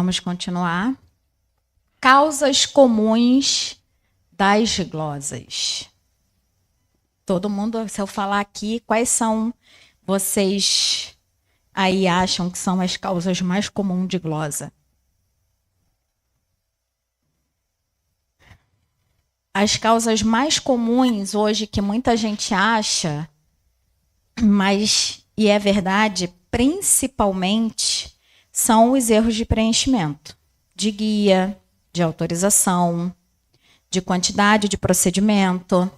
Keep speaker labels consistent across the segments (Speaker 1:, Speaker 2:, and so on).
Speaker 1: Vamos continuar. Causas comuns das glosas. Todo mundo, se eu falar aqui, quais são vocês aí acham que são as causas mais comuns de glosa? As causas mais comuns hoje que muita gente acha, mas, e é verdade, principalmente, são os erros de preenchimento, de guia, de autorização, de quantidade de procedimento,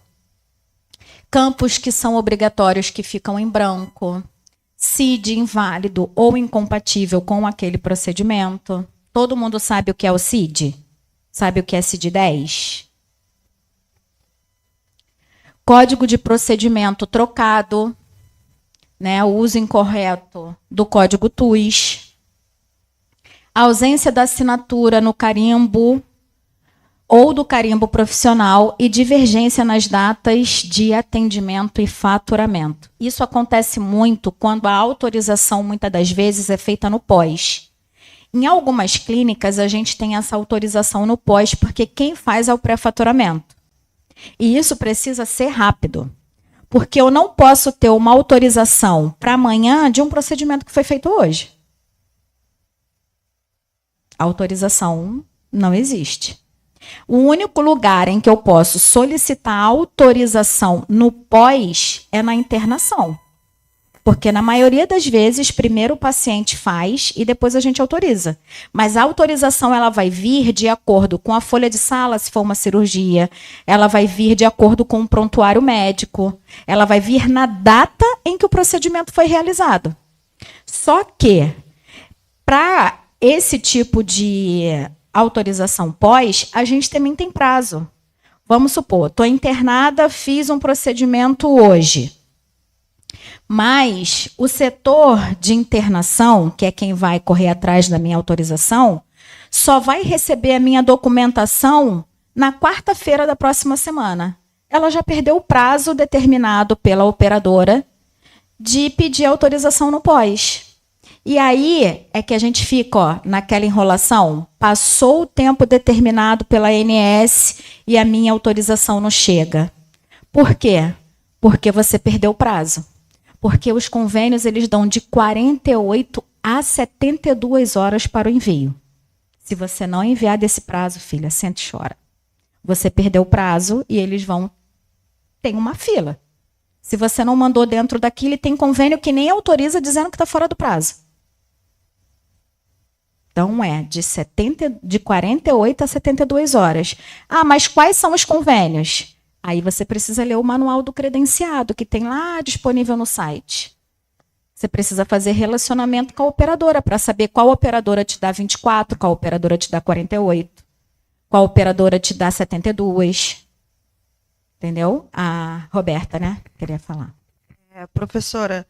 Speaker 1: campos que são obrigatórios que ficam em branco, CID inválido ou incompatível com aquele procedimento. Todo mundo sabe o que é o CID? Sabe o que é CID 10? Código de procedimento trocado, né, o uso incorreto do código TUS, a ausência da assinatura no carimbo ou do carimbo profissional e divergência nas datas de atendimento e faturamento. Isso acontece muito quando a autorização, muitas das vezes, é feita no pós. Em algumas clínicas, a gente tem essa autorização no pós, porque quem faz é o pré-faturamento. E isso precisa ser rápido, porque eu não posso ter uma autorização para amanhã de um procedimento que foi feito hoje. A autorização não existe. O único lugar em que eu posso solicitar autorização no pós é na internação. Porque na maioria das vezes, primeiro o paciente faz e depois a gente autoriza. Mas a autorização ela vai vir de acordo com a folha de sala, se for uma cirurgia. Ela vai vir de acordo com o prontuário médico. Ela vai vir na data em que o procedimento foi realizado. Só que, para esse tipo de autorização pós, a gente também tem prazo. Vamos supor, estou internada, fiz um procedimento hoje. Mas o setor de internação, que é quem vai correr atrás da minha autorização, só vai receber a minha documentação na quarta-feira da próxima semana. Ela já perdeu o prazo determinado pela operadora de pedir autorização no pós. E aí é que a gente fica naquela enrolação. Passou o tempo determinado pela ANS e a minha autorização não chega. Por quê? Porque você perdeu o prazo. Porque os convênios eles dão de 48 a 72 horas para o envio. Se você não enviar desse prazo, filha, sente e chora. Você perdeu o prazo e eles vão... Tem uma fila. Se você não mandou dentro daquilo, tem convênio que nem autoriza dizendo que está fora do prazo. Então, de 48 a 72 horas. Ah, mas quais são os convênios? Aí você precisa ler o manual do credenciado, que tem lá disponível no site. Você precisa fazer relacionamento com a operadora, para saber qual operadora te dá 24, qual operadora te dá 48, qual operadora te dá 72. Entendeu? A Roberta, né? Queria falar.
Speaker 2: Professora,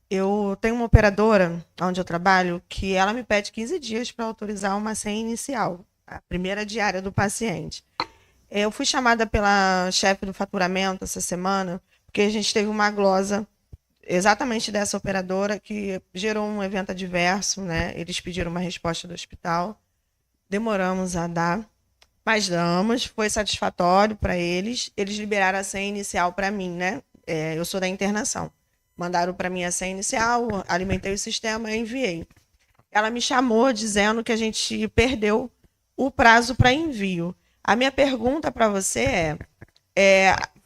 Speaker 2: eu tenho uma operadora, onde eu trabalho, que ela me pede 15 dias para autorizar uma senha inicial, a primeira diária do paciente. Eu fui chamada pela chefe do faturamento essa semana, porque a gente teve uma glosa exatamente dessa operadora que gerou um evento adverso, né? Eles pediram uma resposta do hospital, demoramos a dar, mas damos, foi satisfatório para eles. Eles liberaram a senha inicial para mim, né? Eu sou da internação. Mandaram para mim a senha inicial, alimentei o sistema e enviei. Ela me chamou dizendo que a gente perdeu o prazo para envio. A minha pergunta para você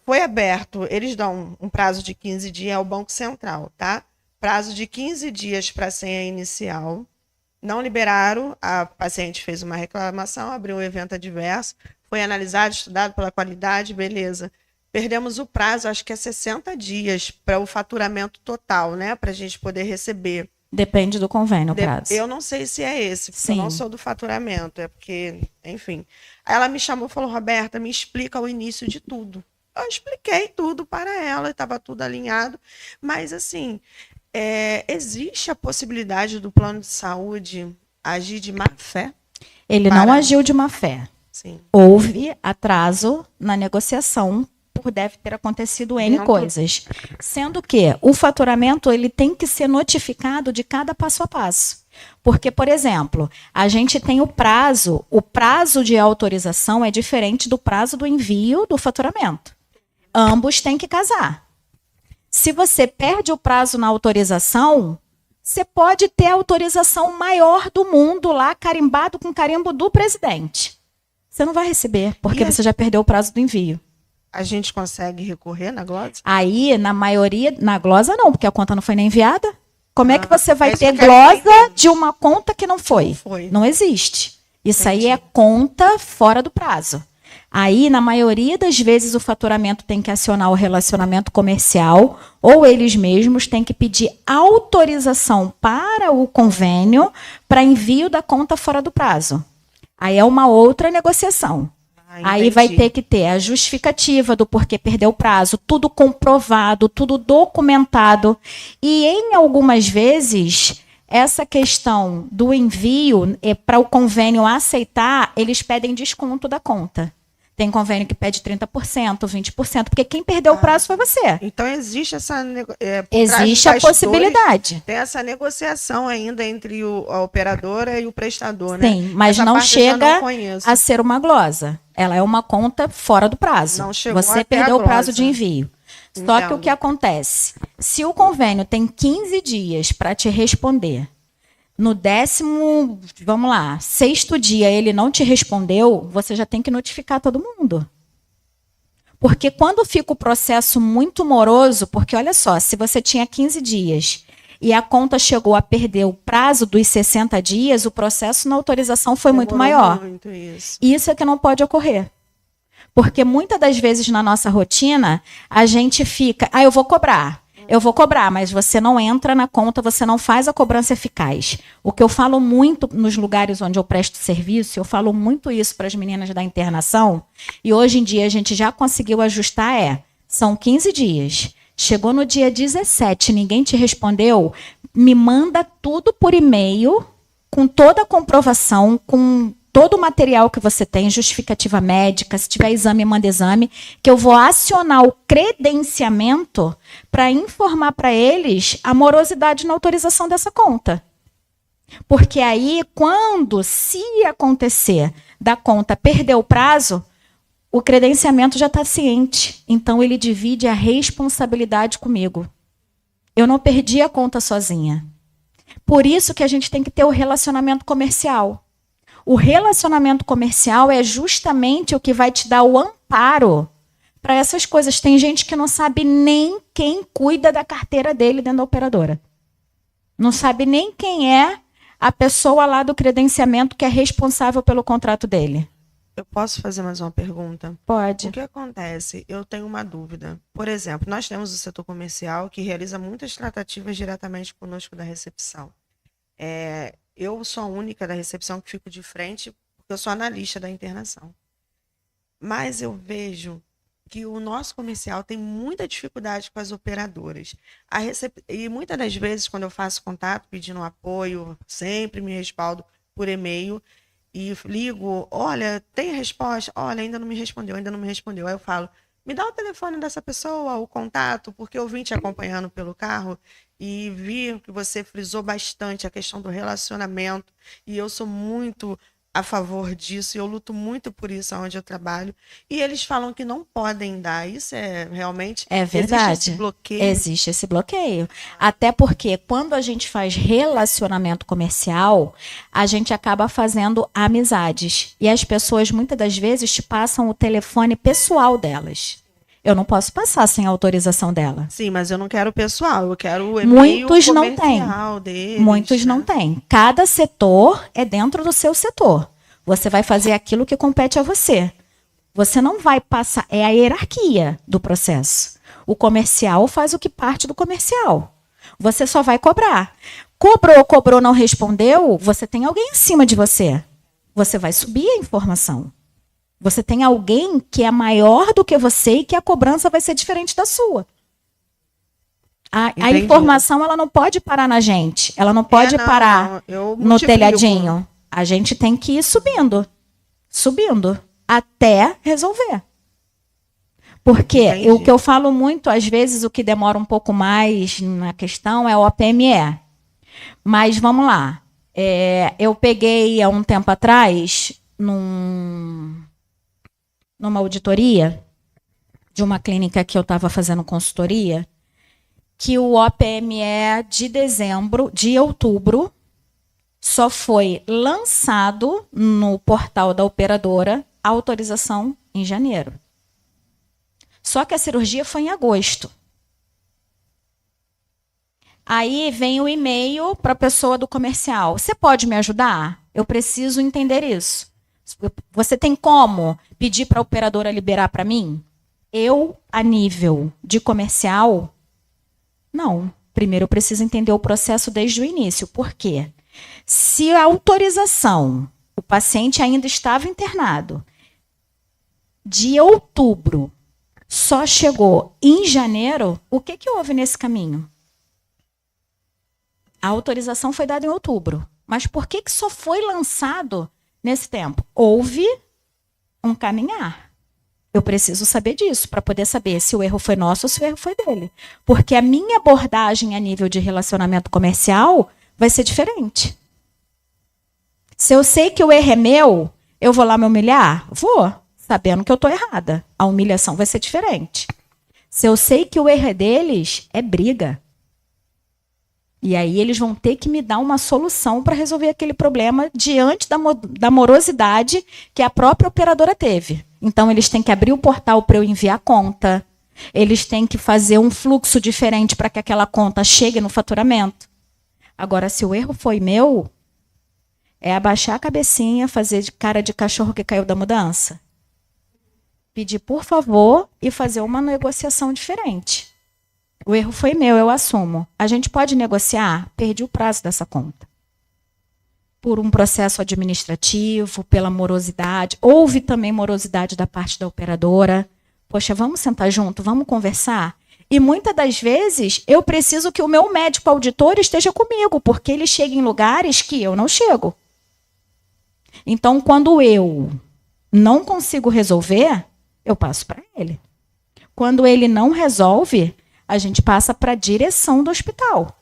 Speaker 2: foi aberto, eles dão um prazo de 15 dias ao Banco Central, tá? Prazo de 15 dias para a senha inicial. Não liberaram, a paciente fez uma reclamação, abriu um evento adverso, foi analisado, estudado pela qualidade, beleza. Perdemos o prazo, acho que é 60 dias para o faturamento total, né? Para a gente poder receber.
Speaker 1: Depende do convênio, o prazo.
Speaker 2: Eu não sei se é esse, porque
Speaker 1: Sim.
Speaker 2: eu não sou do faturamento, é porque, enfim. Aí ela me chamou e falou, Roberta, me explica o início de tudo. Eu expliquei tudo para ela, estava tudo alinhado, mas assim, existe a possibilidade do plano de saúde agir de má fé?
Speaker 1: Ele não agiu de má fé.
Speaker 2: Sim.
Speaker 1: Houve atraso na negociação, por deve ter acontecido N coisas. Sendo que o faturamento ele tem que ser notificado de cada passo a passo. Porque, por exemplo, a gente tem o prazo de autorização é diferente do prazo do envio do faturamento. Ambos têm que casar. Se você perde o prazo na autorização, você pode ter a autorização maior do mundo lá, carimbado com carimbo do presidente. Você não vai receber, porque você já perdeu o prazo do envio.
Speaker 2: A gente consegue recorrer na glosa?
Speaker 1: Aí, na maioria, na glosa não, porque a conta não foi nem enviada. Como é que você vai ter glosa de uma conta que não foi? Não existe. Isso aí é conta fora do prazo. Aí, na maioria das vezes, o faturamento tem que acionar o relacionamento comercial ou eles mesmos têm que pedir autorização para o convênio para envio da conta fora do prazo. Aí é uma outra negociação. Aí vai ter que ter a justificativa do porquê perdeu o prazo, tudo comprovado, tudo documentado. E em algumas vezes, essa questão do envio, para o convênio aceitar, eles pedem desconto da conta. Tem convênio que pede 30%, 20%, porque quem perdeu o prazo foi você.
Speaker 2: Então existe essa
Speaker 1: existe a possibilidade.
Speaker 2: Tem essa negociação ainda entre a operadora e o prestador, né?
Speaker 1: Sim, mas
Speaker 2: essa
Speaker 1: não chega a ser uma glosa. Ela é uma conta fora do prazo.
Speaker 2: Não chegou
Speaker 1: você perdeu o prazo de envio. Só que o que acontece? Se o convênio tem 15 dias para te responder, no 10º, vamos lá, 6º dia ele não te respondeu, você já tem que notificar todo mundo. Porque quando fica o processo muito moroso, porque olha só, se você tinha 15 dias e a conta chegou a perder o prazo dos 60 dias, o processo na autorização foi muito maior.
Speaker 2: Muito isso.
Speaker 1: Isso é que não pode ocorrer. Porque muitas das vezes na nossa rotina, a gente fica, eu vou cobrar, mas você não entra na conta, você não faz a cobrança eficaz. O que eu falo muito nos lugares onde eu presto serviço, eu falo muito isso para as meninas da internação, e hoje em dia a gente já conseguiu ajustar, são 15 dias. Chegou no dia 17, ninguém te respondeu, me manda tudo por e-mail, com toda a comprovação, com todo o material que você tem, justificativa médica, se tiver exame, manda exame, que eu vou acionar o credenciamento para informar para eles a morosidade na autorização dessa conta. Porque aí, se acontecer da conta perder o prazo, o credenciamento já está ciente. Então, ele divide a responsabilidade comigo. Eu não perdi a conta sozinha. Por isso que a gente tem que ter o relacionamento comercial. O relacionamento comercial é justamente o que vai te dar o amparo para essas coisas. Tem gente que não sabe nem quem cuida da carteira dele dentro da operadora. Não sabe nem quem é a pessoa lá do credenciamento que é responsável pelo contrato dele.
Speaker 2: Eu posso fazer mais uma pergunta?
Speaker 1: Pode.
Speaker 2: O que acontece? Eu tenho uma dúvida. Por exemplo, nós temos o setor comercial que realiza muitas tratativas diretamente conosco da recepção. Eu sou a única da recepção que fico de frente, porque eu sou analista da internação. Mas eu vejo que o nosso comercial tem muita dificuldade com as operadoras. E muitas das vezes, quando eu faço contato pedindo apoio, sempre me respaldo por e-mail e ligo, olha, tem resposta? Olha, ainda não me respondeu. Aí eu falo, me dá o telefone dessa pessoa, o contato, porque eu vim te acompanhando pelo carro e vi que você frisou bastante a questão do relacionamento e eu sou muito a favor disso e eu luto muito por isso onde eu trabalho. E eles falam que não podem dar. Isso realmente...
Speaker 1: É verdade.
Speaker 2: Existe esse bloqueio.
Speaker 1: Existe esse bloqueio. Até porque quando a gente faz relacionamento comercial, a gente acaba fazendo amizades. E as pessoas muitas das vezes te passam o telefone pessoal delas. Eu não posso passar sem a autorização dela.
Speaker 2: Sim, mas eu não quero pessoal, eu quero o e-mail comercial deles.
Speaker 1: Muitos não têm. Cada setor é dentro do seu setor. Você vai fazer aquilo que compete a você. Você não vai passar... É a hierarquia do processo. O comercial faz o que parte do comercial. Você só vai cobrar. Cobrou, não respondeu, você tem alguém em cima de você. Você vai subir a informação. Você tem alguém que é maior do que você e que a cobrança vai ser diferente da sua. A informação ela não pode parar na gente. Ela não pode parar no telhadinho. A gente tem que ir subindo. Subindo. Até resolver. Porque o que eu falo muito, às vezes, o que demora um pouco mais na questão é o OPME. Mas vamos lá. Eu peguei há um tempo atrás, numa auditoria de uma clínica que eu estava fazendo consultoria, que o OPME de outubro, só foi lançado no portal da operadora a autorização em janeiro. Só que a cirurgia foi em agosto. Aí vem o e-mail para a pessoa do comercial. Você pode me ajudar? Eu preciso entender isso. Você tem como pedir para a operadora liberar para mim? Eu, a nível de comercial, não. Primeiro eu preciso entender o processo desde o início. Por quê? Se a autorização, o paciente ainda estava internado, de outubro, só chegou em janeiro, o que houve nesse caminho? A autorização foi dada em outubro. Mas por que só foi lançado nesse tempo? Houve um caminhar. Eu preciso saber disso, para poder saber se o erro foi nosso ou se o erro foi dele. Porque a minha abordagem a nível de relacionamento comercial vai ser diferente. Se eu sei que o erro é meu, eu vou lá me humilhar? Vou, sabendo que eu estou errada. A humilhação vai ser diferente. Se eu sei que o erro é deles, é briga. E aí eles vão ter que me dar uma solução para resolver aquele problema diante da morosidade que a própria operadora teve. Então, eles têm que abrir o portal para eu enviar a conta. Eles têm que fazer um fluxo diferente para que aquela conta chegue no faturamento. Agora, se o erro foi meu, é abaixar a cabecinha, fazer de cara de cachorro que caiu da mudança. Pedir por favor e fazer uma negociação diferente. O erro foi meu, eu assumo. A gente pode negociar? Perdi o prazo dessa conta. Por um processo administrativo, pela morosidade. Houve também morosidade da parte da operadora. Poxa, vamos sentar junto, vamos conversar? E muitas das vezes eu preciso que o meu médico auditor esteja comigo, porque ele chega em lugares que eu não chego. Então, quando eu não consigo resolver, eu passo para ele. Quando ele não resolve, a gente passa para a direção do hospital.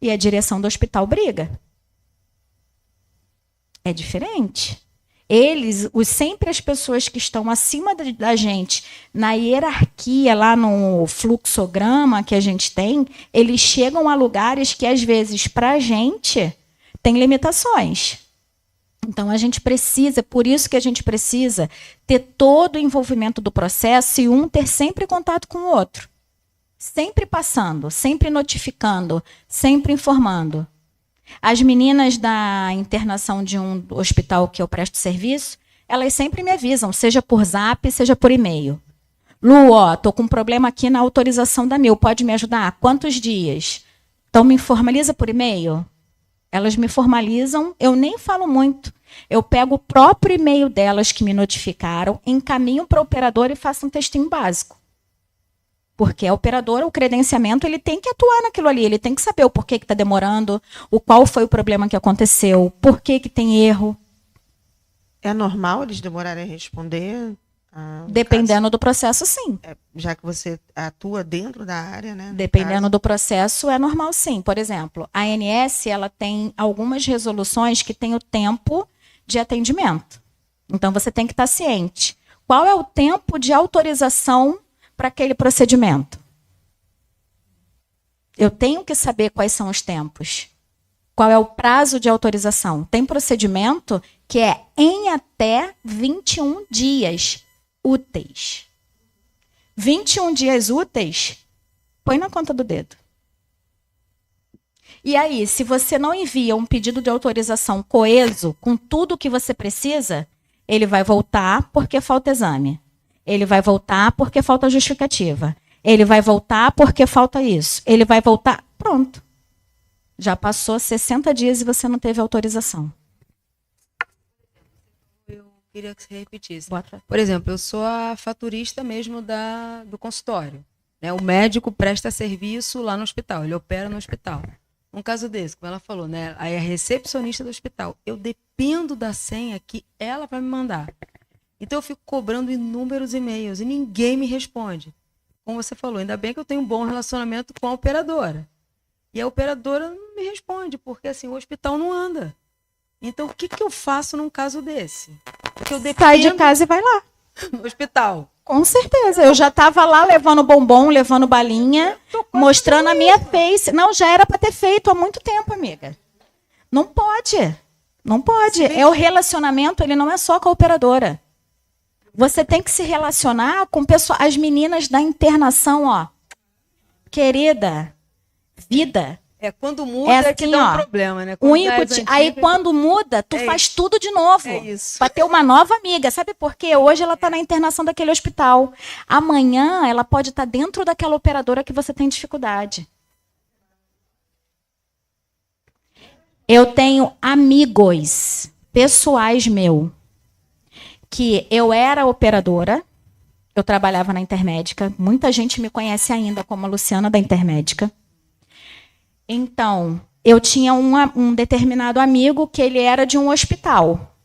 Speaker 1: E a direção do hospital briga. É diferente. Sempre as pessoas que estão acima da gente, na hierarquia, lá no fluxograma que a gente tem, eles chegam a lugares que, às vezes, para a gente, tem limitações. Então, a gente precisa, por isso que a gente precisa ter todo o envolvimento do processo e um ter sempre contato com o outro. Sempre passando, sempre notificando, sempre informando. As meninas da internação de um hospital que eu presto serviço, elas sempre me avisam, seja por zap, seja por e-mail. Lu, tô com um problema aqui na autorização da Mil, pode me ajudar? Quantos dias? Então, me formaliza por e-mail? Elas me formalizam, eu nem falo muito. Eu pego o próprio e-mail delas que me notificaram, encaminho para o operador e faço um textinho básico. Porque a operadora, o credenciamento, ele tem que atuar naquilo ali, ele tem que saber o porquê que está demorando, qual foi o problema que aconteceu, por que tem erro.
Speaker 2: É normal eles demorarem a responder?
Speaker 1: Dependendo do processo, sim.
Speaker 2: Já que você atua dentro da área, né?
Speaker 1: Dependendo do processo, é normal, sim. Por exemplo, a ANS, ela tem algumas resoluções que têm o tempo de atendimento. Então, você tem que estar ciente. Qual é o tempo de autorização para aquele procedimento? Eu tenho que saber quais são os tempos. Qual é o prazo de autorização? Tem procedimento que é em até 21 dias úteis. 21 dias úteis, põe na conta do dedo. E aí, se você não envia um pedido de autorização coeso, com tudo o que você precisa, ele vai voltar porque falta exame. Ele vai voltar porque falta justificativa. Ele vai voltar porque falta isso. Ele vai voltar... Pronto. Já passou 60 dias e você não teve autorização.
Speaker 3: Eu queria que você repetisse. Por exemplo, eu sou a faturista mesmo do consultório. Né? O médico presta serviço lá no hospital. Ele opera no hospital. Um caso desse, como ela falou, né? Aí a recepcionista do hospital. Eu dependo da senha que ela vai me mandar. Então eu fico cobrando inúmeros e-mails e ninguém me responde. Como você falou, ainda bem que eu tenho um bom relacionamento com a operadora. E a operadora não me responde, porque assim, o hospital não anda. Então, o que eu faço num caso desse? Porque eu dependo...
Speaker 1: Sai de casa e vai lá.
Speaker 3: No hospital.
Speaker 1: Com certeza. Eu já estava lá levando bombom, levando balinha, mostrando a minha face. Não, já era para ter feito há muito tempo, amiga. Não pode. Não pode. É o relacionamento, ele não é só com a operadora. Você tem que se relacionar com as meninas da internação, ó. Querida, vida.
Speaker 3: Quando muda que dá um problema, né?
Speaker 1: Aí quando muda, tu faz tudo de novo.
Speaker 3: É isso.
Speaker 1: Para ter uma nova amiga. Sabe por quê? Hoje ela está na internação daquele hospital. Amanhã ela pode estar dentro daquela operadora que você tem dificuldade. Eu tenho amigos pessoais meus que eu era operadora, eu trabalhava na Intermédica, muita gente me conhece ainda como a Luciana da Intermédica. Então, eu tinha um determinado amigo que ele era de um hospital.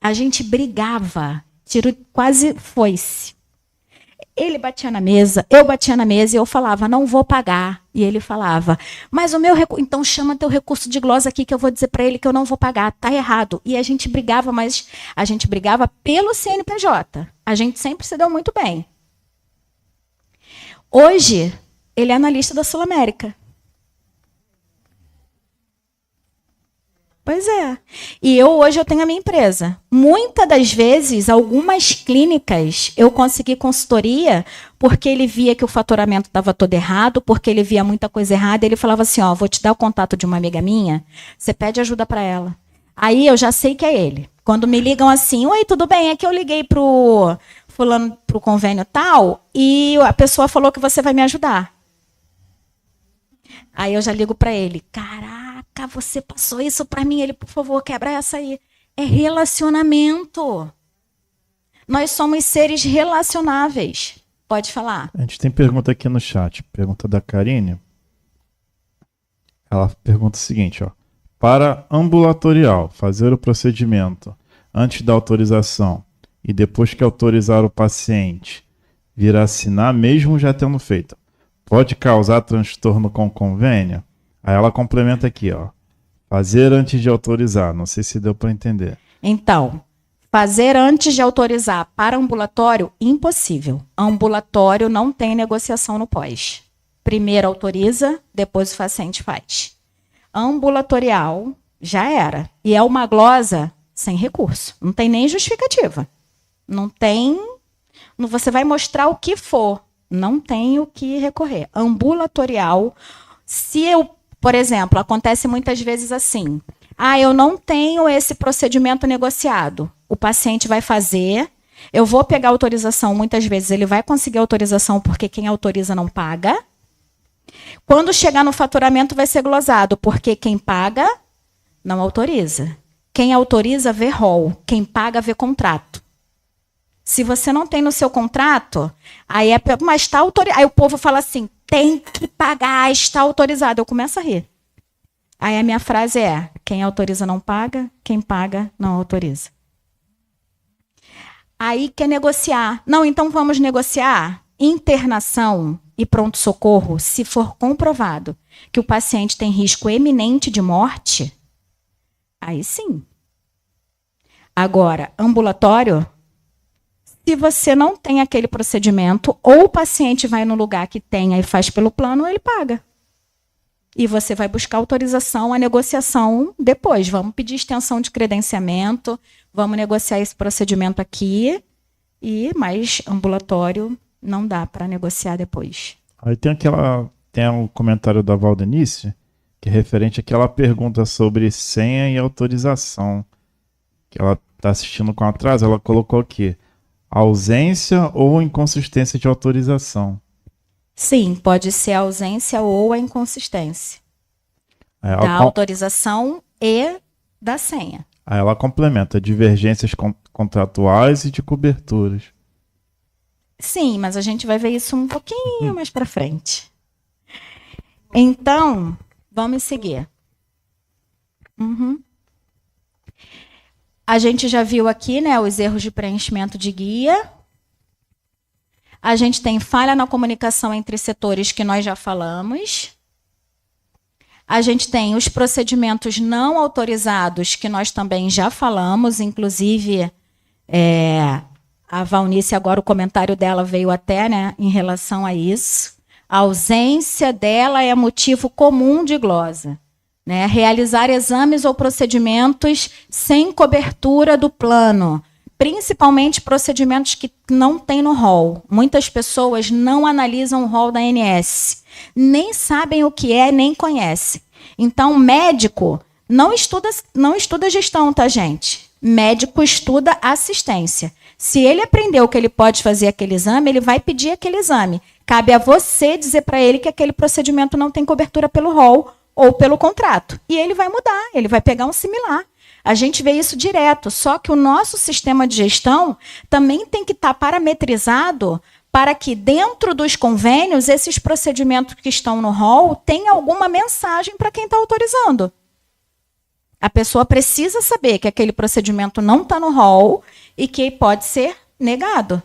Speaker 1: A gente brigava, tiro quase foice. Ele batia na mesa, eu batia na mesa e eu falava, não vou pagar. E ele falava, mas o meu recurso... Então chama teu recurso de glosa aqui que eu vou dizer para ele que eu não vou pagar. Tá errado. E a gente brigava, mas a gente brigava pelo CNPJ. A gente sempre se deu muito bem. Hoje, ele é analista da Sul América. Pois é. E hoje eu tenho a minha empresa. Muitas das vezes, algumas clínicas, eu consegui consultoria porque ele via que o faturamento estava todo errado, porque ele via muita coisa errada, e ele falava assim, ó, vou te dar o contato de uma amiga minha, você pede ajuda para ela. Aí eu já sei que é ele. Quando me ligam assim, oi, tudo bem? É que eu liguei pro fulano, pro convênio tal, e a pessoa falou que você vai me ajudar. Aí eu já ligo para ele, caraca, você passou isso para mim. Ele, por favor, quebra essa aí. É relacionamento. Nós somos seres relacionáveis. Pode falar.
Speaker 4: A gente tem pergunta aqui no chat. Pergunta da Karine. Ela pergunta o seguinte, ó. Para ambulatorial, fazer o procedimento antes da autorização e depois que autorizar o paciente vir assinar, mesmo já tendo feito, pode causar transtorno com convênio? Aí ela complementa aqui, ó. Fazer antes de autorizar. Não sei se deu para entender.
Speaker 1: Então, fazer antes de autorizar para ambulatório, impossível. Ambulatório não tem negociação no pós. Primeiro autoriza, depois o paciente faz. Ambulatorial, já era. E é uma glosa sem recurso. Não tem nem justificativa. Não tem... Você vai mostrar o que for. Não tem o que recorrer. Ambulatorial, se eu, por exemplo, acontece muitas vezes assim, eu não tenho esse procedimento negociado. O paciente vai fazer, eu vou pegar autorização, muitas vezes ele vai conseguir autorização porque quem autoriza não paga. Quando chegar no faturamento vai ser glosado, porque quem paga não autoriza. Quem autoriza vê rol, quem paga vê contrato. Se você não tem no seu contrato, aí mas está autorizado. Aí o povo fala assim, tem que pagar, está autorizado. Eu começo a rir. Aí a minha frase é, quem autoriza não paga, quem paga não autoriza. Aí quer negociar. Não, então vamos negociar. Internação e pronto-socorro, se for comprovado que o paciente tem risco eminente de morte, aí sim. Agora, ambulatório... Se você não tem aquele procedimento, ou o paciente vai no lugar que tenha e faz pelo plano, ou ele paga. E você vai buscar autorização, a negociação depois. Vamos pedir extensão de credenciamento, vamos negociar esse procedimento aqui, mas ambulatório não dá para negociar depois.
Speaker 4: Aí tem um comentário da Valdenice, que é referente àquela pergunta sobre senha e autorização, que ela está assistindo com atraso, ela colocou aqui. Ausência ou inconsistência de autorização?
Speaker 1: Sim, pode ser a ausência ou a inconsistência. Da autorização e da senha.
Speaker 4: Aí ela complementa divergências contratuais e de coberturas.
Speaker 1: Sim, mas a gente vai ver isso um pouquinho mais para frente. Então, vamos seguir. A gente já viu aqui, né, os erros de preenchimento de guia. A gente tem falha na comunicação entre setores, que nós já falamos. A gente tem os procedimentos não autorizados, que nós também já falamos, inclusive a Valnice, agora o comentário dela veio até, né, em relação a isso. A ausência dela é motivo comum de glosa. Né? Realizar exames ou procedimentos sem cobertura do plano, principalmente procedimentos que não tem no rol. Muitas pessoas não analisam o rol da ANS, nem sabem o que é, nem conhecem. Então, médico não estuda gestão, tá, gente? Médico estuda assistência. Se ele aprendeu que ele pode fazer aquele exame, ele vai pedir aquele exame. Cabe a você dizer para ele que aquele procedimento não tem cobertura pelo rol ou pelo contrato. E ele vai mudar, ele vai pegar um similar. A gente vê isso direto, só que o nosso sistema de gestão também tem que estar parametrizado para que dentro dos convênios, esses procedimentos que estão no rol tenham alguma mensagem para quem está autorizando. A pessoa precisa saber que aquele procedimento não está no rol e que pode ser negado.